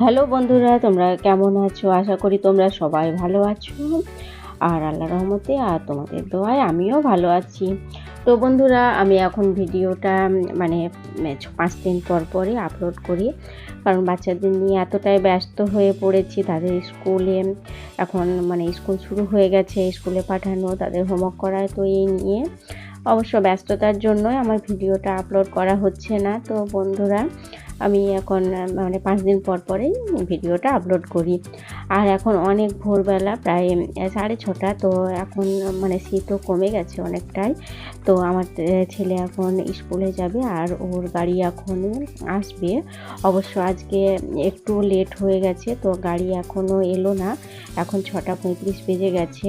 Hello বন্ধুরা, তোমরা কেমন আছো? আশা করি তোমরা সবাই ভালো আছো। আর আল্লাহর রহমতে আর তোমাদের দোয়ায় আমিও ভালো আছি। তো বন্ধুরা, আমি এখন ভিডিওটা মানে ৫ দিন পর পরই আপলোড করি। কারণ বাচ্চাদের নিয়ে এতটাই ব্যস্ত হয়ে পড়েছি, তাদের স্কুলে এখন স্কুল শুরু হয়ে গেছে, স্কুলে পাঠানো, তাদের হোমওয়ার্ক করায়, তো এই নিয়ে অবশ্য ব্যস্ততার জন্যই আমার ভিডিওটা আপলোড করা হচ্ছে না। তো বন্ধুরা, আমি এখন ৫ দিন পর পরেই ভিডিওটা আপলোড করি। আর এখন অনেক ভোরবেলা, প্রায় 6:30। তো এখন শীতও কমে গেছে অনেকটাই। তো আমার ছেলে এখন স্কুলে যাবে আর ওর গাড়ি এখনই আসবে। অবশ্য আজকে একটু লেট হয়ে গেছে, তো গাড়ি এখনও এলো না। এখন 6:35 বেজে গেছে।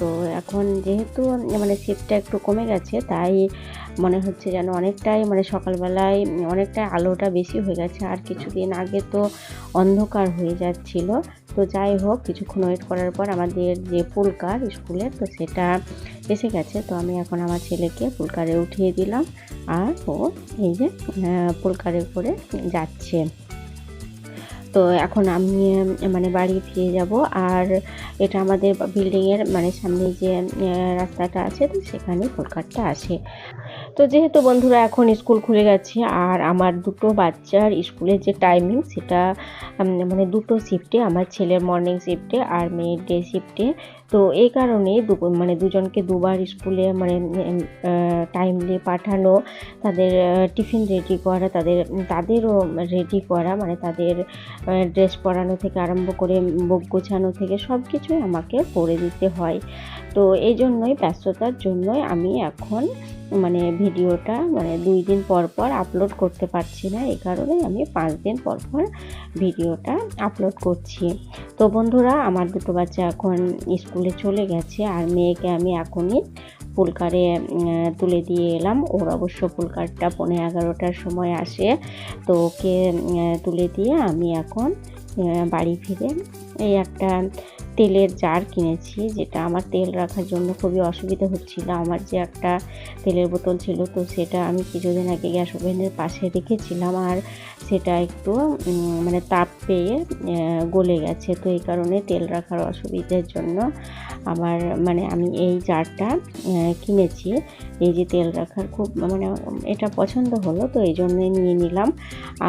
তো এখন যেহেতু শীতটা একটু কমে গেছে, তাই মনে হচ্ছে যেন অনেকটাই সকালবেলায় অনেকটাই আলোটা বেশি হয়ে গেছে। আর কিছুদিন আগে তো অন্ধকার হয়ে যাচ্ছিল। তো যাই হোক, কিছুক্ষণ ওয়েট করার পর আমাদের যে পুলকার স্কুলের, তো সেটা এসে গেছে। তো আমি এখন আমার ছেলেকে পুলকারে উঠিয়ে দিলাম, আর ও এই যে পুলকারে করে যাচ্ছে। তো এখন আমি বাড়ি ফিরে যাব। আর এটা আমাদের বিল্ডিংয়ের সামনে যে রাস্তাটা আছে, তো সেখানে পুলকারটা আসে। তো যেহেতু বন্ধুরা এখন স্কুল খুলে গেছে, আর আমার দুটো বাচ্চার স্কুলের যে টাইমিং, সেটা দুটো শিফটে, আমার ছেলের মর্নিং শিফটে আর মেয়ের ডে শিফটে। তো এই কারণে দুজনকে দুবার স্কুলে টাইমলি পাঠানো, তাদের টিফিন রেডি করা, তাদেরও রেডি করা, তাদের ড্রেস পরানো থেকে আরম্ভ করে বুক গোছানো থেকে সব কিছুই আমাকে করে দিতে হয়। তো এই জন্যই, ব্যস্ততার জন্যই আমি এখন ভিডিওটা 2 দিন পর পর আপলোড করতে পারছি না। এই কারণে আমি 5 দিন পর পর ভিডিওটা আপলোড করছি। তো বন্ধুরা, আমার দুটো বাচ্চা এখন স্কুলে চলে গেছে, আর মেয়েকে আমি এখনই পুলকারে তুলে দিয়ে এলাম। ওর অবশ্য পুলকারটা 11:15টার সময় আসে। তো ওকে তুলে দিয়ে আমি এখন বাড়ি ফিরে এই একটা তেলের জার কিনেছি, যেটা আমার তেল রাখার জন্য খুবই অসুবিধা হচ্ছিল। আমার যে একটা তেলের বোতল ছিল, তো সেটা আমি কিছুদিন আগে গ্যাস ওভেনের পাশে রেখেছিলাম, আর সেটা একটু তাপ পেয়ে গলে গেছে। তো এই কারণে তেল রাখার অসুবিধার জন্য আমার আমি এই জারটা কিনেছি। এই যে তেল রাখার খুব এটা পছন্দ হলো, তো এই জন্যই নিয়ে নিলাম।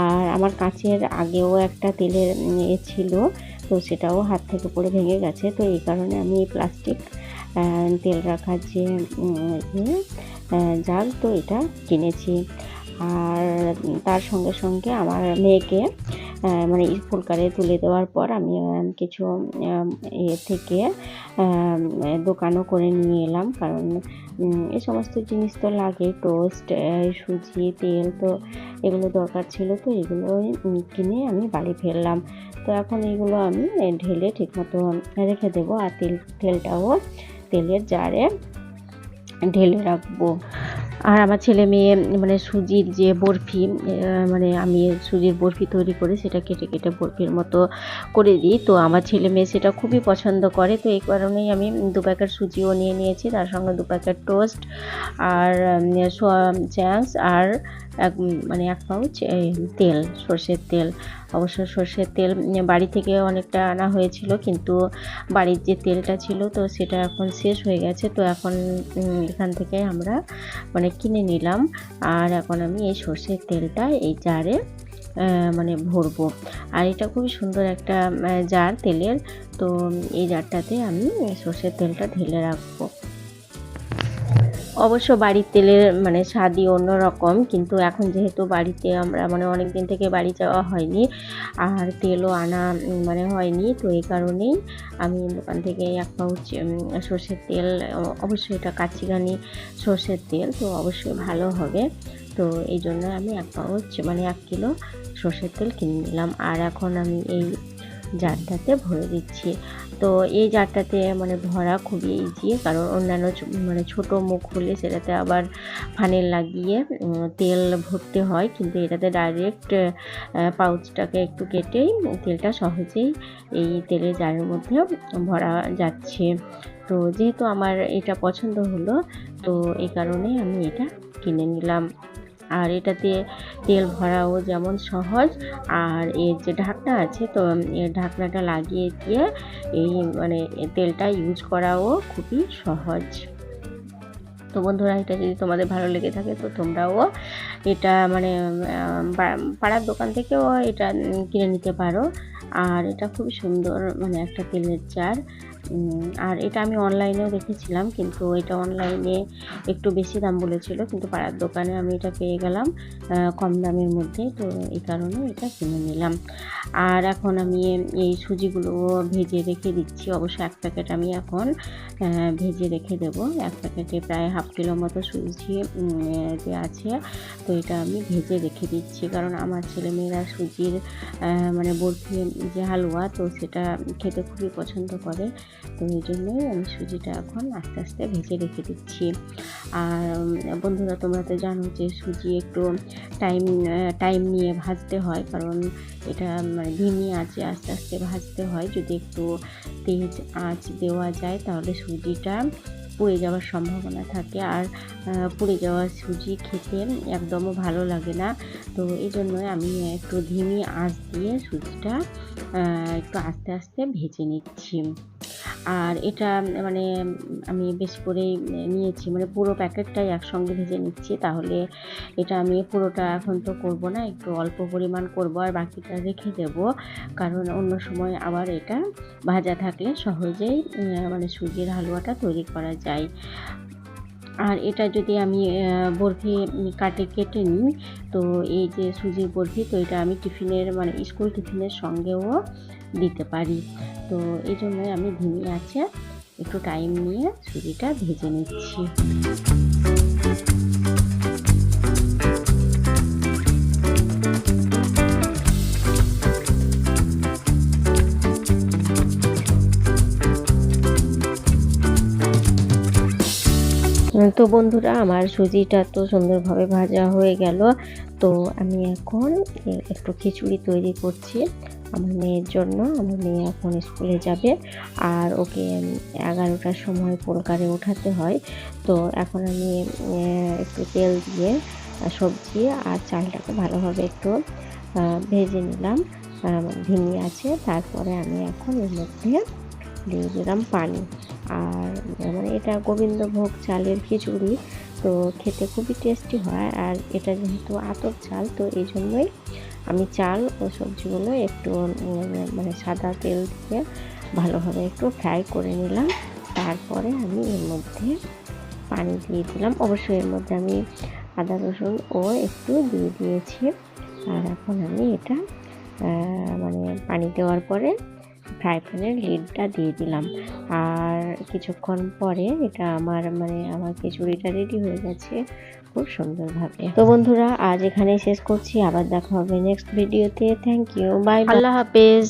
আর আমার কাঁচের আগেও একটা তেলের ছিল, তো সেটাও হাত থেকে পড়ে ভেঙে গেছে। তো এই কারণে আমি এই প্লাস্টিক তেল রাখার যে জাগ, তো এটা কিনেছি। আর তার সঙ্গে সঙ্গে আমার মেয়েকে পুলকারে তুলে দেওয়ার পর আমি কিছু থেকে দোকানও করে নিয়ে এলাম। কারণ এই সমস্ত জিনিস তো লাগে, টোস্ট, সুজি, তেল, তো এগুলো দরকার ছিল। তো এগুলোই কিনে আমি বাড়ি ফিরলাম। তো এখন এইগুলো আমি ঢেলে ঠিকমতো রেখে দেবো, আর তেলটাও তেলের জারে ঢেলে রাখবো। আর আমার ছেলে মেয়ে সুজির যে বরফি, আমি সুজির বরফি তৈরি করে সেটা কেটে কেটে বরফির মতো করে দিই। তো আমার ছেলে মেয়ে সেটা খুবই পছন্দ করে। তো এই কারণেই আমি 2 প্যাকেট সুজিও নিয়ে নিয়েছি, তার সঙ্গে 2 প্যাকেট টোস্ট, আর চ্যাংস, আর 1 পাউচ তেল, সর্ষের তেল। অবশ্য সর্ষের তেল বাড়ি থেকে অনেকটা আনা হয়েছিল, কিন্তু বাড়ির যে তেলটা ছিল, তো সেটা এখন শেষ হয়ে গেছে। তো এখন এখান থেকে আমরা কিনে নিলাম। আর এখন আমি এই সর্ষের তেলটা এই জারে ভরবো। আর এটা খুবই সুন্দর একটা জার তেলের। তো এই জারটাতে আমি সর্ষের তেলটা ঢেলে রাখবো। অবশ্য বাড়ির তেলের স্বাদই অন্যরকম, কিন্তু এখন যেহেতু বাড়িতে আমরা অনেক দিন থেকে বাড়ি যাওয়া হয়নি, আর তেলও আনা হয়নি, তো এই কারণেই আমি দোকান থেকে 1 পাউচ সর্ষের তেল, অবশ্যই এটা কাচ্চিঘানি সর্ষের তেল, তো অবশ্যই ভালো হবে। তো এই জন্য আমি 1 পাউচ 1 কিলো সর্ষের তেল কিনে নিলাম। আর এখন আমি এই জারটাতে ভরে দিচ্ছি। তো এই জারটাতে ভরা খুবই ইজি, কারণ অন্যান্য ছোট মুখ হলে সেটাতে আবার ফানেল লাগিয়ে তেল ভরতে হয়, কিন্তু এটাতে ডাইরেক্ট পাউচটাকে একটু কেটেই তেলটা সহজেই এই তেলের জারের মধ্যে ভরা যাচ্ছে। তো যেহেতু আমার এটা পছন্দ হলো, তো এই কারণে আমি এটা কিনে নিলাম। আর এটাতে তেল ভরাও যেমন সহজ, আর এর যে ঢাকনা আছে তো এর ঢাকনাটা লাগিয়ে দিয়ে এই মানে তেলটা ইউজ করাও খুবই সহজ। তো বন্ধুরা, এটা যদি তোমাদের ভালো লেগে থাকে তো তোমরাও এটা মানে পাড়ার দোকান থেকেও এটা কিনে নিতে পারো। আর এটা খুবই সুন্দর মানে একটা তেলের জার। আর এটা আমি অনলাইনেও দেখেছিলাম, কিন্তু এটা অনলাইনে একটু বেশি দাম বলেছিল, কিন্তু পাড়ার দোকানে আমি এটা পেয়ে গেলাম কম দামের মধ্যে, তো এই কারণে এটা কিনে নিলাম। আর এখন আমি এই সুজিগুলো ভেজে রেখে দিচ্ছি। অবশ্য এক প্যাকেট আমি এখন ভেজে রেখে দেবো। এক প্যাকেটে প্রায় হাফ কিলো মতো সুজি যে আছে, তো এটা আমি ভেজে রেখে দিচ্ছি, কারণ আমার ছেলেমেয়েরা সুজির মানে বরফি যে হালুয়া, তো সেটা খেতে খুবই পছন্দ করে। তো এই জন্যই আমি সুজিটা এখন আস্তে আস্তে ভেজে রেখে দিচ্ছি। আর বন্ধুরা, তোমরা তো জানো যে সুজি একটু টাইম নিয়ে ভাজতে হয়, কারণ এটা মানে ধিমি আঁচে আস্তে আস্তে ভাজতে হয়। যদি একটু তেজ আঁচ দেওয়া যায় তাহলে সুজিটা পুড়ে যাওয়ার সম্ভাবনা থাকে, আর পুড়ে যাওয়া সুজি খেতে একদমও ভালো লাগে না। তো এই জন্যই আমি একটু ধিমি আঁচ দিয়ে সুজিটা একটু আস্তে আস্তে ভেজে নিচ্ছি। আর এটা মানে আমি বেশি করেই নিয়েছি, মানে পুরো প্যাকেটটাই একসঙ্গে ভেজে নিচ্ছি। তাহলে এটা আমি পুরোটা এখন তো করব না, একটু অল্প পরিমাণ করব আর বাকিটা রেখে দেব, কারণ অন্য সময় আবার এটা ভাজা থাকলে সহজেই মানে সুজির হালুয়াটা তৈরি করা যায়। আর এটা যদি আমি বরফি কেটে নিই, তো এই যে সুজির বরফি, তো এটা আমি টিফিনের মানে স্কুল টিফিনের সঙ্গেও দিতে পারি। তো এই জন্যই আমি ধিমি আছে একটু টাইম নিয়ে সুজিটা ভেজে নিচ্ছি। তো বন্ধুরা, আমার সুজিটা তো সুন্দরভাবে ভাজা হয়ে গেল। তো আমি এখন একটু খিচুড়ি তৈরি করছি আমার মেয়ের জন্য। আমার মেয়ে এখন স্কুলে যাবে, আর ওকে 11টার সময় পোলকারে ওঠাতে হয়। তো এখন আমি একটু তেল দিয়ে সবজি আর চালটাকে ভালোভাবে একটু ভেজে নিলাম ধিমি আছে। তারপরে আমি এখন এর মধ্যে দিয়ে দিলাম পানি। আর মানে এটা গোবিন্দভোগ চালের খিচুড়ি, তো খেতে খুবই টেস্টি হয়। আর এটা যেহেতু আতপ চাল, তো এই জন্যই আমি চাল ও সবজিগুলো একটু মানে সাদা তেল দিয়ে ভালোভাবে একটু ফ্রাই করে নিলাম। তারপরে আমি এর মধ্যে পানি দিয়ে দিলাম। অবশ্যই এর মধ্যে আমি আদা রসুন ও একটু দিয়ে দিয়েছি। আর এখন আমি এটা মানে পানি দেওয়ার পরে ফ্রাই প্যানের লিডটা দিয়ে দিলাম। আর কিছুক্ষণ পরে এটা আমার খিচুড়িটা রেডি হয়ে গেছে খুব সুন্দরভাবে। তো বন্ধুরা, আজ এখানেই শেষ করছি। আবার দেখা হবে নেক্সট ভিডিওতে। থ্যাংক ইউ, বাই, আল্লাহ হাফেজ।